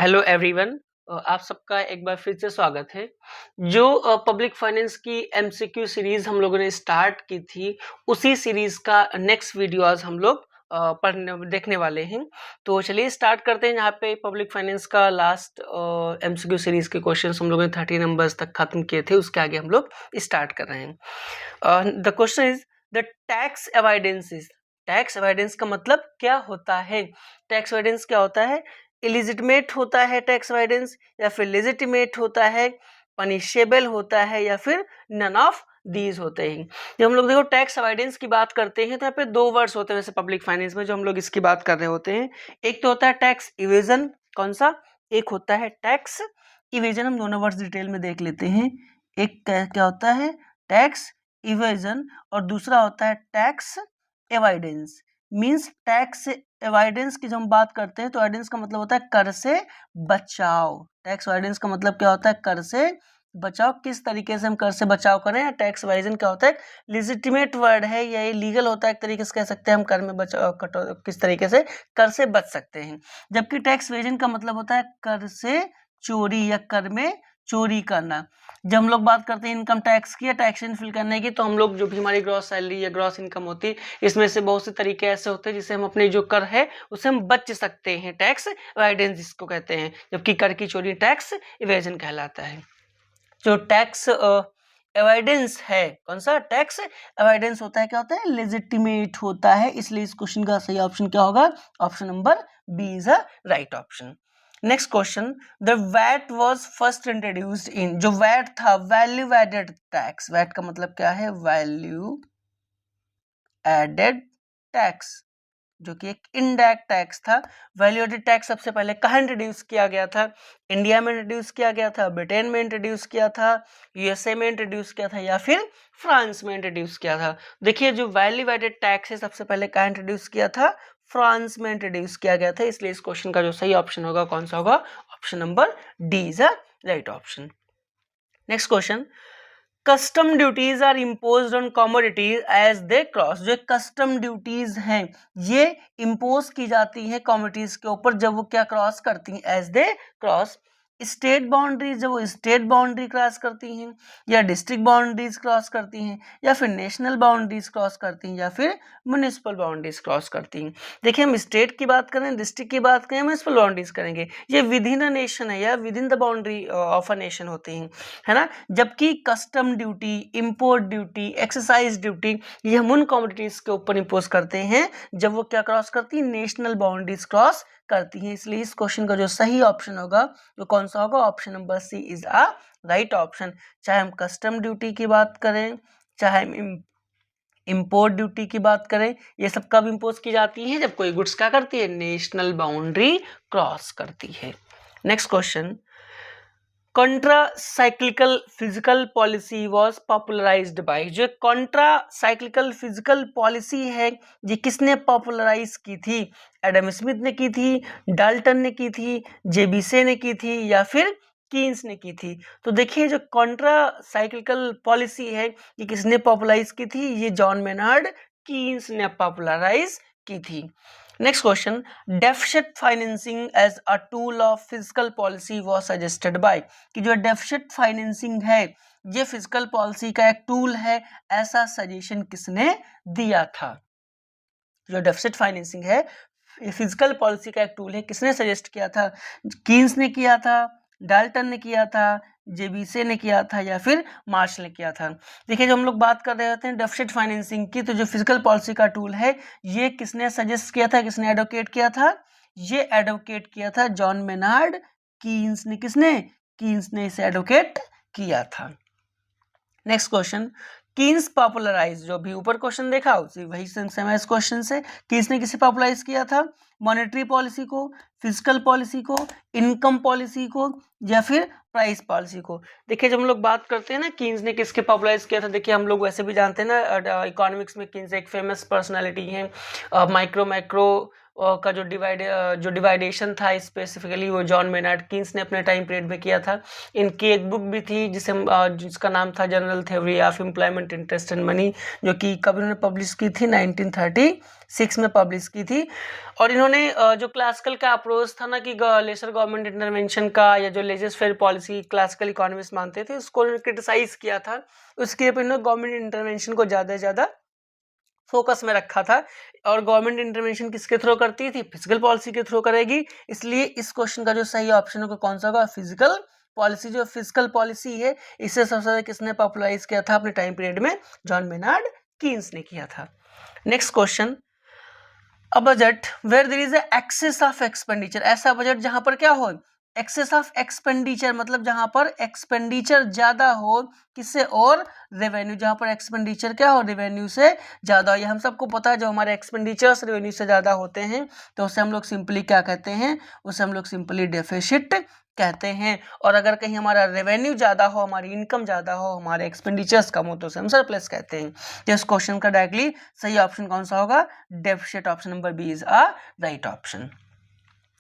Hello everyone. आप सबका एक बार फिर से स्वागत है। जो पब्लिक फाइनेंस की एमसीक्यू सीरीज हम लोगों ने स्टार्ट की थी, उसी सीरीज का नेक्स्ट वीडियो आज हम लोग पढ़ने देखने वाले हैं। तो चलिए स्टार्ट करते हैं। यहाँ पे पब्लिक फाइनेंस का लास्ट एमसीक्यू सीरीज के क्वेश्चंस हम लोगों ने 30 नंबर्स तक खत्म किए थे, उसके आगे हम लोग स्टार्ट कर रहे हैं। The question is the tax avoidance. Tax avoidance का मतलब क्या होता है? टैक्स अवॉइडेंस क्या होता है? इलिजिटमेट होता है टैक्स अवॉइडेंस, या फिर लेजिटिमेट होता है, पनिशेबल होता है, या फिर नन ऑफ दीज होते हैं। जब हम लोग देखो टैक्स अवॉइडेंस की बात करते हैं तो यहाँ पे दो वर्ड्स होते हैं वैसे पब्लिक फाइनेंस में, जो हम लोग इसकी बात कर रहे होते हैं। एक तो होता है टैक्स इवेजन, कौन सा? एक होता है टैक्स इवेजन। हम दोनों वर्ड्स डिटेल में देख लेते हैं। एक क्या होता है? टैक्स इवेजन, और दूसरा होता है tax avoidance. Means tax avoidance की जब हम बात करते हैं तो एवॉइडेंस का मतलब होता है कर से बचाव। टैक्स एवॉइडेंस का मतलब क्या होता है? कर से बचाव। किस तरीके से हम कर से बचाव करें? टैक्स एवॉइजन क्या होता है? लेजिटिमेट वर्ड है, या ये लीगल होता है, एक तरीके से कह सकते हैं हम कर में बचाव किस तरीके से कर से बच सकते हैं। जबकि टैक्स एवॉइजन का मतलब होता है कर से चोरी या कर में चोरी करना। जब हम लोग बात करते हैं इनकम टैक्स की या टैक्सेशन फिल करने की, तो हम लोग जो भी हमारी ग्रॉस सैलरी या ग्रॉस इनकम होती है, इसमें से बहुत से तरीके ऐसे होते हैं जिससे हम अपने जो कर है उससे हम बच सकते हैं। टैक्स अवॉइडेंस जिसको कहते हैं, जबकि कर की चोरी टैक्स इवेजन कहलाता है। जो टैक्स अवॉइडेंस है, कौन सा? टैक्स अवॉइडेंस होता है, क्या होता है? लेजिटिमेट होता है। इसलिए इस क्वेश्चन का सही ऑप्शन क्या होगा? Option number B is a right option. Next question, the VAT was first introduced in. जो वैट था, वैल्यू एडेड टैक्स। वैट का मतलब क्या है? वैल्यू एडेड टैक्स, जो कि एक इनडायरेक्ट टैक्स था। वैल्यू एडेड टैक्स सबसे पहले कहाँ इंट्रोड्यूस किया गया था? इंडिया में इंट्रोड्यूस किया गया था, ब्रिटेन में इंट्रोड्यूस किया था, यूएसए में इंट्रोड्यूस किया था, या फिर फ्रांस में इंट्रोड्यूस किया था? देखिए, जो वैल्यू एडेड टैक्स है सबसे पहले कहाँ इंट्रोड्यूस किया था? फ्रांस में इंट्रोड्यूस किया गया था। इसलिए इस क्वेश्चन का जो सही ऑप्शन होगा कौन सा होगा? Option number D is a right option. Next question, custom duties are imposed on commodities as they cross. जो कस्टम ड्यूटीज हैं ये इम्पोज की जाती हैं कमोडिटीज के ऊपर जब वो क्या क्रॉस करती हैं? As they cross state boundaries, जब वो स्टेट बाउंड्री क्रॉस करती हैं, या डिस्ट्रिक्ट बाउंड्रीज क्रॉस करती हैं, या फिर नेशनल बाउंड्रीज क्रॉस करती हैं, या फिर म्युनिसिपल बाउंड्रीज क्रॉस करती हैं। देखिए, हम स्टेट की बात करें, डिस्ट्रिक्ट की बात करें, म्युनिसिपल बाउंड्रीज करेंगे, ये विद इन अ नेशन है या with in the boundary of a nation होती हैं, है ना। जबकि custom duty, import duty, excise duty, ये हम उन कमोडिटीज के ऊपर इंपोज करते हैं जब वो क्या क्रॉस करती है? नेशनल बाउंड्रीज क्रॉस करती हैं। इसलिए इस क्वेश्चन का जो सही ऑप्शन होगा वो कौन सा होगा? Option number C is a right option. चाहे हम कस्टम ड्यूटी की बात करें, चाहे हम इंपोर्ट ड्यूटी की बात करें, ये सब कब इंपोज की जाती है? जब कोई गुड्स क्या करती है? नेशनल बाउंड्री क्रॉस करती है। Next question, contra cyclical physical policy was popularised by. जो कॉन्ट्रा साइक्लिकल फिजिकल पॉलिसी है ये किसने पॉपुलराइज की थी? एडम स्मिथ ने की थी, डाल्टन ने की थी, जेबीसे ने की थी, या फिर कीन्स ने की थी? तो देखिए, जो कॉन्ट्रा साइक्लिकल पॉलिसी है ये किसने पॉपुलराइज की थी? ये जॉन मेनार्ड कीन्स ने पॉपुलराइज की थी। Next question, deficit financing as a tool of physical policy was suggested by. कि जो डेफिसिट फाइनेंसिंग है ये फिजिकल पॉलिसी का एक टूल है, ऐसा सजेशन किसने दिया था? जो डेफिसिट फाइनेंसिंग है ये फिजिकल पॉलिसी का एक टूल है, किसने सजेस्ट किया था? कीन्स ने किया था, डाल्टन ने किया था, जेबीसे ने किया था, या फिर मार्श ने किया था? देखिए, जब हम लोग बात कर रहे होते हैं डेफिसिट फाइनेंसिंग की, तो जो फिजिकल पॉलिसी का टूल है ये किसने सजेस्ट किया था, किसने एडवोकेट किया था? ये एडवोकेट किया था जॉन मेनार्ड कीन्स ने। किसने? कीन्स ने इसे एडवोकेट किया था। नेक्स्ट क्वेश्चन, कीन्स पॉपुलराइज, जो भी ऊपर क्वेश्चन देखा उसी वही सेम इस क्वेश्चन से, कीन्स ने किसे पॉपुलराइज किया था? मॉनेटरी पॉलिसी को, फिजिकल पॉलिसी को, इनकम पॉलिसी को, या फिर प्राइस पॉलिसी को? देखिए, जब हम लोग बात करते हैं ना कीन्स ने किसके पॉपुलराइज किया था, देखिए हम लोग वैसे भी जानते हैं ना इकोनॉमिक्स में कीन्स एक फेमस पर्सनालिटी है। माइक्रो का जो डिवाइडेशन था स्पेसिफिकली वो जॉन मेनार्ड कीन्स ने अपने टाइम पीरियड में किया था। इनकी एक बुक भी थी जिसका नाम था general theory of employment interest and money, जो कि कब इन्होंने पब्लिश की थी, 1936 में पब्लिश की थी। और इन्होंने जो क्लासिकल का अप्रोच था ना कि लेसर गवर्नमेंट इंटरवेंशन का, या जो laissez faire policy classical economist मानते थे, उसको क्रिटिसाइज किया था। उसके ऊपर इन्होंने गवर्नमेंट इंटरवेंशन को ज़्यादा से ज़्यादा फोकस में रखा था। और गवर्नमेंट इंटरवेंशन किसके थ्रू करती थी, फिजिकल पॉलिसी के थ्रू करेगी। इसलिए इस क्वेश्चन का जो सही ऑप्शन होगा कौन सा होगा, फिजिकल पॉलिसी। जो फिजिकल पॉलिसी है इसे सबसे ज्यादा किसने पॉपुलराइज किया था अपने टाइम पीरियड में, जॉन मेनार्ड कीन्स ने किया था। Next question, a budget where there is excess of expenditure, ऐसा बजट जहां पर क्या हो, एक्सेस ऑफ एक्सपेंडिचर, मतलब जहां पर एक्सपेंडिचर ज्यादा हो किससे, और रेवेन्यू, जहां पर एक्सपेंडिचर क्या हो, रेवेन्यू से ज्यादा हो। ये हम सबको पता है, जो हमारे एक्सपेंडिचर्स रेवेन्यू से ज्यादा होते हैं तो उसे हम लोग सिंपली क्या कहते हैं, उसे हम लोग सिंपली डेफिसिट कहते हैं। और अगर कहीं हमारा रेवेन्यू ज्यादा हो, हमारी इनकम ज्यादा हो, हमारे एक्सपेंडिचर्स कम हो तो उसे हम सरप्लस कहते हैं। तो इस क्वेश्चन का डायरेक्टली सही ऑप्शन कौन सा होगा, deficit. Option number B is a right option.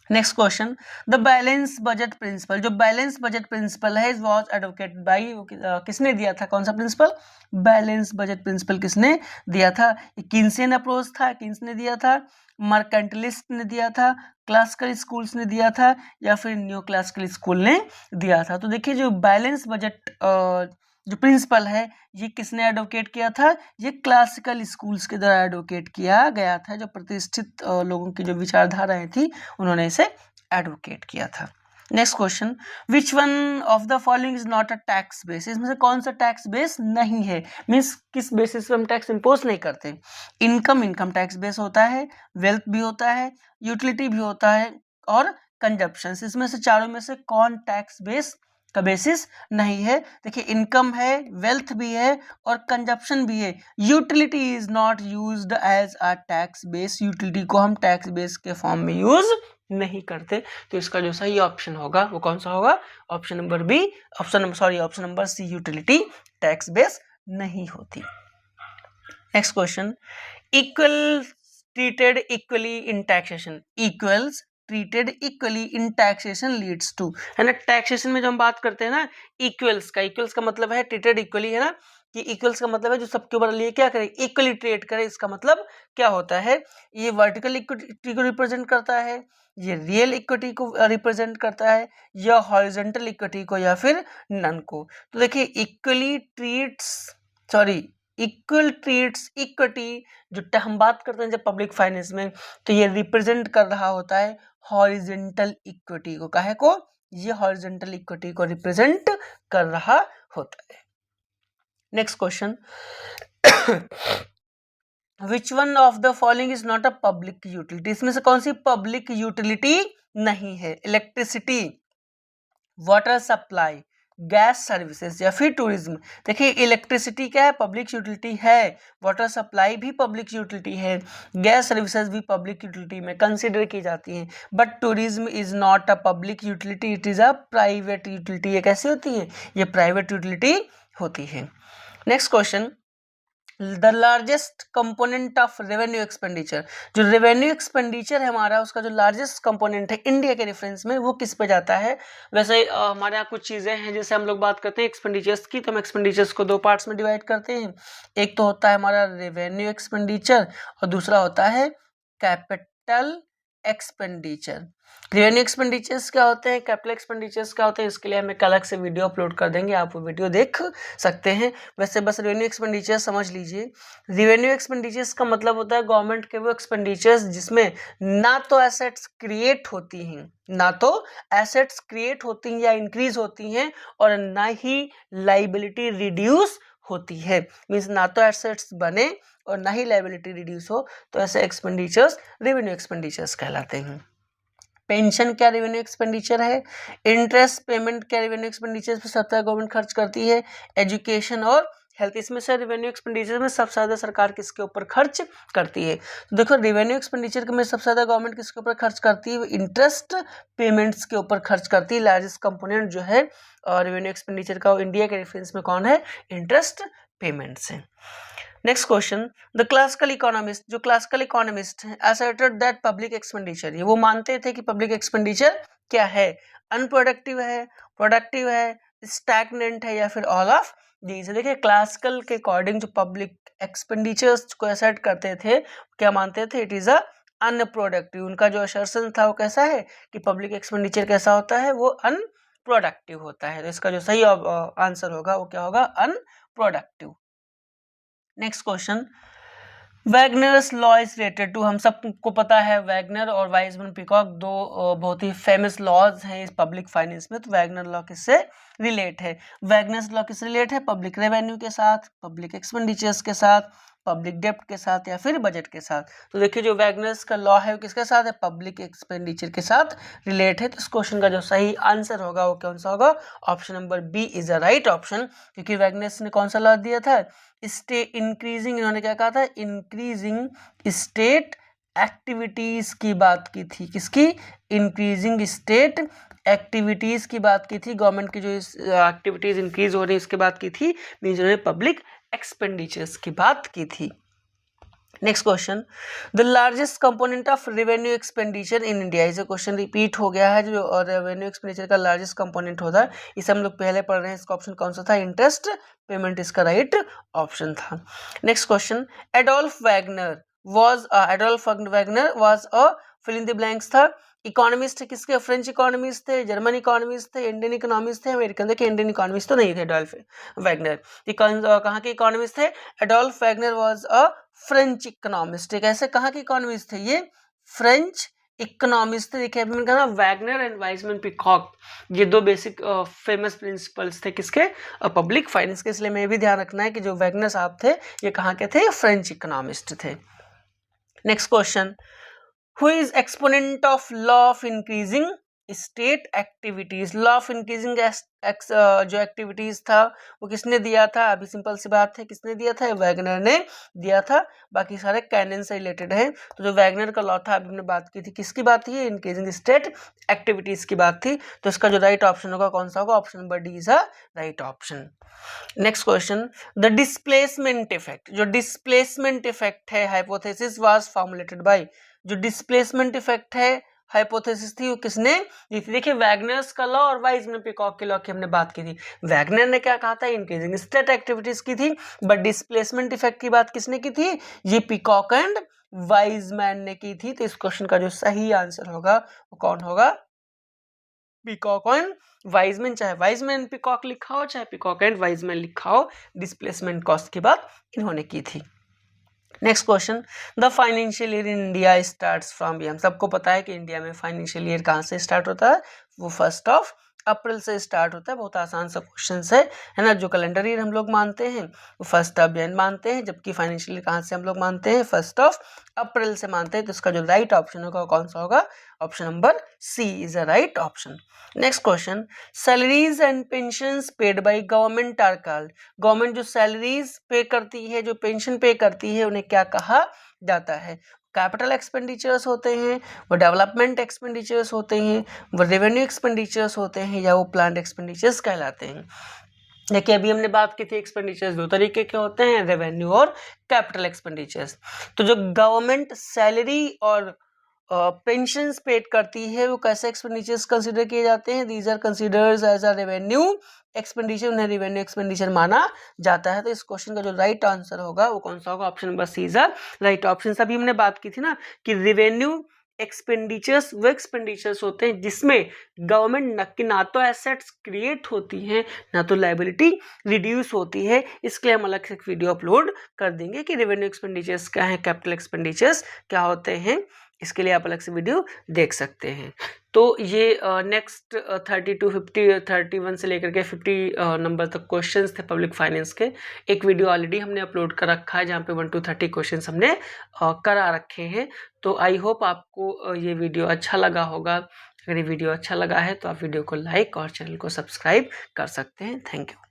Next question, the balance budget principle, जो बैलेंस बजट प्रिंसिपल है वाज एडवोकेटेड बाय, किसने दिया था, कौन सा प्रिंसिपल, बैलेंस बजट प्रिंसिपल किसने दिया था, कीन्सियन अप्रोच था, कीन्स ने दिया था, मर्केंटलिस्ट ने दिया था, क्लासिकल स्कूल्स ने दिया था, या फिर न्यू क्लासिकल स्कूल ने दिया था। तो देखिए जो बैलेंस बजट जो प्रिंसिपल है ये किसने एडवोकेट किया था, ये क्लासिकल स्कूल्स के द्वारा एडवोकेट किया गया था। जो प्रतिष्ठित लोगों की जो विचारधाराएं थी उन्होंने इसे एडवोकेट किया था। Next question, which one of the following is not a tax base, इसमें से कौन सा टैक्स बेस नहीं है, मीन्स किस बेसिस पे हम टैक्स इम्पोज नहीं करते। इनकम टैक्स बेस होता है, वेल्थ भी होता है, यूटिलिटी भी होता है, और कंजप्शन। इसमें से चारों में से कौन टैक्स बेस का बेसिस नहीं है। देखिए इनकम है, वेल्थ भी है, और कंजप्शन भी है। Utility is not used as a tax base, utility को हम टैक्स बेस के फॉर्म में यूज नहीं करते। तो इसका जो सही ऑप्शन होगा वो कौन सा होगा, option number B, option number C, utility tax base नहीं होती। Next question, equal treated equally in taxation, equals treated equally in taxation leads to, है ना। टैक्सेशन में जो हम बात करते हैं ना इक्वल्स का मतलब है ट्रीटेड इक्वली, है ना, कि इक्वल्स का मतलब है जो सबके ऊपर लिए क्या करे, इक्वली ट्रीट करे। इसका मतलब क्या होता है, ये वर्टिकल इक्विटी को रिप्रेजेंट करता है, ये रियल इक्विटी को रिप्रेजेंट करता है, या हॉरिजॉन्टल इक्विटी को, या फिर नन को। तो देखिए इक्वल ट्रीट्स इक्विटी, जो हम बात करते हैं जब पब्लिक फाइनेंस में, तो ये रिप्रेजेंट कर रहा होता है हॉरिजॉन्टल इक्विटी को, काहे को, ये हॉरिजॉन्टल इक्विटी को रिप्रेजेंट कर रहा होता है। Next question, which one of the following is not a public utility, इसमें से कौन सी पब्लिक यूटिलिटी नहीं है, electricity, water supply, gas services, या फिर टूरिज्म। देखिए इलेक्ट्रिसिटी क्या है, पब्लिक यूटिलिटी है, वाटर सप्लाई भी पब्लिक यूटिलिटी है, गैस सर्विसेज भी पब्लिक यूटिलिटी में कंसीडर की जाती हैं, but tourism is not a public utility, it is a private utility. ये कैसी होती है, ये प्राइवेट यूटिलिटी होती है। Next question, the largest component of revenue expenditure, जो रेवेन्यू एक्सपेंडिचर है हमारा उसका जो लार्जेस्ट कंपोनेंट है इंडिया के रेफरेंस में वो किस पे जाता है। वैसे हमारे यहाँ कुछ चीजें हैं, जैसे हम लोग बात करते हैं एक्सपेंडिचर्स की, तो हम एक्सपेंडिचर्स को दो पार्ट्स में डिवाइड करते हैं। एक तो होता है हमारा रेवेन्यू एक्सपेंडिचर और दूसरा होता है कैपिटल एक्सपेंडिचर। रेवेन्यू एक्सपेंडिचर्स क्या होते हैं, कैपिटल एक्सपेंडिचर्स क्या होते हैं, इसके लिए हम एक अलग से वीडियो अपलोड कर देंगे, आप वो वीडियो देख सकते हैं। वैसे बस रेवेन्यू एक्सपेंडिचर समझ लीजिए। रेवेन्यू एक्सपेंडिचर्स का मतलब होता है गवर्नमेंट के वो एक्सपेंडिचर्स जिसमें ना तो एसेट्स क्रिएट होती हैं या इंक्रीज होती हैं, और ना ही लाइबिलिटी रिड्यूस होती है। मीन्स ना तो एसेट्स बने और ना ही लाइबिलिटी रिड्यूस हो, तो ऐसे एक्सपेंडिचर्स रेवेन्यू एक्सपेंडिचर्स कहलाते हैं। पेंशन क्या रेवेन्यू एक्सपेंडिचर है, इंटरेस्ट पेमेंट क्या रेवेन्यू एक्सपेंडिचर पे सबसे गवर्नमेंट खर्च करती है, एजुकेशन और हेल्थ, इसमें से रेवेन्यू एक्सपेंडिचर में सबसे ज्यादा सरकार किसके ऊपर खर्च करती है। तो देखो रेवेन्यू एक्सपेंडिचर में सबसे ज्यादा गवर्नमेंट किसके ऊपर खर्च करती है, इंटरेस्ट पेमेंट्स के ऊपर खर्च करती है। लार्जेस्ट कंपोनेंट जो है रेवेन्यू एक्सपेंडिचर का इंडिया के रेफरेंस में कौन है, इंटरेस्ट पेमेंट्स है। Next question, the classical economist, जो क्लासिकल इकोनॉमिस्ट है, asserted दैट पब्लिक एक्सपेंडिचर, ये वो मानते थे कि पब्लिक एक्सपेंडिचर क्या है, अनप्रोडक्टिव है, प्रोडक्टिव है, स्टैग्नेंट है, या फिर ऑल ऑफ दीज। देखिए क्लासिकल के अकॉर्डिंग जो पब्लिक एक्सपेंडिचर्स को असर्ट करते थे, क्या मानते थे, इट इज अ अनप्रोडक्टिव। उनका जो असर्शन था वो कैसा है कि पब्लिक एक्सपेंडिचर कैसा होता है, वो अनप्रोडक्टिव होता है। तो इसका जो सही आंसर होगा वो क्या होगा, unproductive. Next question, Wagner's law is related to, हम सबको पता है वैगनर और वाइजमैन पीकॉक दो बहुत ही फेमस लॉज हैं इस पब्लिक फाइनेंस में। तो वैगनर लॉ किससे रिलेट है, वैगनर्स लॉ किससे रिलेट है, पब्लिक रेवेन्यू के साथ, पब्लिक एक्सपेंडिचर्स के साथ, पब्लिक डेप्ट के साथ, या फिर बजट के साथ। तो देखिए जो वैगनर्स का लॉ है वो किसके साथ है, पब्लिक एक्सपेंडिचर के साथ रिलेट है। तो इस क्वेश्चन का जो सही आंसर होगा वो कौन सा होगा, option number B is the right option. क्योंकि वैगनर्स ने कौन सा लॉ दिया था, इंक्रीजिंग, इन्होंने क्या कहा था, इंक्रीजिंग स्टेट एक्टिविटीज की बात की थी, किसकी, इंक्रीजिंग स्टेट एक्टिविटीज की बात की थी। गवर्नमेंट की जो एक्टिविटीज इंक्रीज हो रही है इसके बात की थी, मींस उन्होंने पब्लिक एक्सपेंडिचर्स की बात की थी। Next question, the largest component of revenue expenditure in India, इसे क्वेश्चन रिपीट हो गया है। जो रेवेन्यू एक्सपेंडिचर का लार्जेस्ट कंपोनेंट होता है, इसे हम लोग पहले पढ़ रहे हैं। इसका ऑप्शन कौन सा था, इंटरेस्ट पेमेंट, इसका राइट ऑप्शन था। Next question, Adolph Wagner was a fill in the blanks था। इकोनॉमिस्ट किसके, फ्रेंच इकोनॉमिस्ट थे, जर्मन इकोनॉमिस्ट थे, इंडियन इकोनॉमिस्ट थे, अमेरिकन। देखिए इंडियन इकोनॉमिस्ट तो नहीं थे एडोल्फ वैगनर। कहाँ के इकोनॉमिस्ट थे, Adolph Wagner was a French economist. ऐसे कहाँ के इकोनॉमिस्ट थे, ये फ्रेंच इकोनॉमिस्ट थे। देखिए अभी मैंने कहा वैगनर एंड वाइजमैन पीकॉक, ये दो बेसिक फेमस प्रिंसिपल्स थे किसके, पब्लिक फाइनेंस के। इसलिए मैं भी ध्यान रखना है कि जो वैगनर साहब थे ये कहाँ के थे, फ्रेंच इकोनॉमिस्ट थे। Next question, who is exponent of law of increasing state activities, law of increasing जो एक्टिविटीज था वो किसने दिया था, अभी सिंपल सी बात है, किसने दिया था, वैगनर ने दिया था। बाकी सारे कैनन से रिलेटेड है। तो जो वैगनर का लॉ था, अभी हमने बात की थी, किसकी बात थी, इंक्रीजिंग स्टेट एक्टिविटीज की बात थी। तो इसका जो राइट ऑप्शन होगा कौन सा होगा, option number D is a right option. Next question, the displacement effect, जो डिस्प्लेसमेंट इफेक्ट है हाइपोथेसिस वाज फॉर्मुलेटेड बाय, जो डिस्प्लेसमेंट इफेक्ट है हाइपोथेसिस थी वो किसने दी थी। देखिए वैगनर्स का लॉ और वाइजमैन पीकॉक के लॉ की हमने बात की थी। वैगनर ने क्या कहा था, इंक्रीजिंग स्टेट एक्टिविटीज की थी, बट डिस्प्लेसमेंट इफेक्ट की बात किसने की थी, ये पीकॉक एंड वाइजमैन ने की थी। तो इस क्वेश्चन का जो सही आंसर होगा वो कौन होगा, पीकॉक एंड वाइजमैन। चाहे वाइजमैन पीकॉक लिखा हो, चाहे पीकॉक एंड वाइजमैन लिखा हो, डिस्प्लेसमेंट कॉस्ट की बात इन्होंने की थी। Next question, the financial year in India starts from, हम सबको पता है कि इंडिया में फाइनेंशियल ईयर कहाँ से स्टार्ट होता है, वो 1 अप्रैल से स्टार्ट होता है। बहुत आसान सा क्वेश्चन है ना। जो कैलेंडर ईयर हम लोग मानते हैं वो 1 जन मानते हैं, जबकि फाइनेंशियल ईयर कहाँ से हम लोग मानते हैं, 1 अप्रैल से मानते हैं। तो इसका जो राइट ऑप्शन होगा कौन सा होगा, option number C is a right option. Next question, salaries and pensions paid by government are called, government जो सैलरीज पे करती है, जो पेंशन पे करती है, उन्हें क्या कहा जाता है, कैपिटल एक्सपेंडिचर्स होते हैं, वो डेवलपमेंट एक्सपेंडिचर्स होते हैं, वो रेवेन्यू एक्सपेंडिचर्स होते हैं, या वो प्लान्ड एक्सपेंडिचर्स कहलाते हैं। देखिए अभी हमने बात की थी एक्सपेंडिचर्स दो तरीके के होते हैं, रेवेन्यू और कैपिटल एक्सपेंडिचर्स। तो जो गवर्नमेंट सैलरी और पेंशंस पेड करती है वो कैसे एक्सपेंडिचर्स कंसीडर किए जाते हैं, these are considered as a revenue expenditure, उन्हें रेवेन्यू एक्सपेंडिचर माना जाता है। तो इस क्वेश्चन का जो राइट आंसर होगा वो कौन सा होगा, option number C is a right option. अभी हमने बात की थी ना कि रेवेन्यू एक्सपेंडिचर्स वो एक्सपेंडिचर्स होते हैं जिसमें गवर्नमेंट ना तो एसेट्स क्रिएट होती हैं, ना तो लायबिलिटी रिड्यूस होती है। इसके लिए हम अलग से एक वीडियो अपलोड कर देंगे कि रेवेन्यू एक्सपेंडिचर्स क्या है, कैपिटल एक्सपेंडिचर्स क्या होते हैं। इसके लिए आप अलग से वीडियो देख सकते हैं। तो ये नेक्स्ट 30 to 50 31 से लेकर के 50 नंबर तक क्वेश्चंस थे पब्लिक फाइनेंस के। एक वीडियो ऑलरेडी हमने अपलोड कर रखा है जहाँ पे 1 to 30 क्वेश्चंस हमने करा रखे हैं। तो आई होप आपको ये वीडियो अच्छा लगा होगा। अगर ये वीडियो अच्छा लगा है तो आप वीडियो को लाइक और चैनल को सब्सक्राइब कर सकते हैं। Thank you.